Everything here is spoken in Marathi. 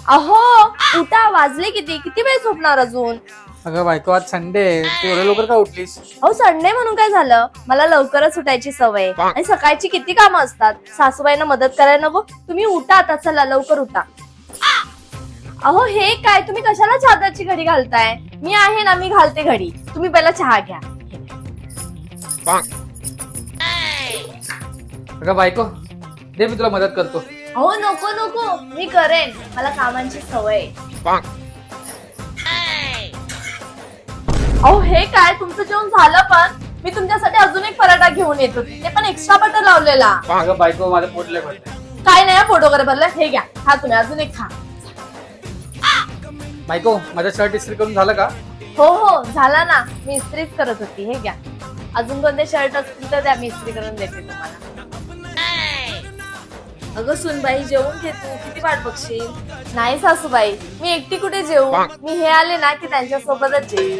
अहो उठा, वाजले किती किती वेळ झोपणार अजून? अगं बायको, आज संडे आहे, तू एवढ्या लवकर का उठलीस? अहो संडे म्हणून काय झालं, मला लवकरच उठायची सवय आणि सकाळची किती कामं असतात, सासूबाईंना मदत करायला नको? तुम्ही उठा आता, चला लवकर उठा. अहो हे काय, तुम्ही कशाला चादरची घडी घालताय? मी आहे ना, मी घालते घडी, तुम्ही पहिला चहा घ्या. अगं बायको, दे मी तुला मदत करतो. अहो नको नको, मी करेन, मला कामांची सवय आहे. अहो हे काय, तुमचं जेवण झालं पण मी तुमच्यासाठी अजून एक पराठा घेऊन येतो, ते पण एक्स्ट्रा बटर लावलेला. अगं बायको, माझं पोट लय भरलंय. काय नाही, पोट वगैरे भरलं, हे घ्या, खा तुम्ही, अजून एक खा. बायको, माझं शर्ट इस्त्री करून झालं का? हो हो झाला ना, मी इस्त्रीच करत होती. हे घ्या, अजून कोणते शर्ट असतील तर द्या, मी इस्त्री करून देते तुम्हाला. अगं सुनबाई, जेवून घे तू, किती वाट बघशील? नाही सासूबाई, मी एकटी कुठे जेवू, मी हे आले ना की त्यांच्या सोबतच जेऊ.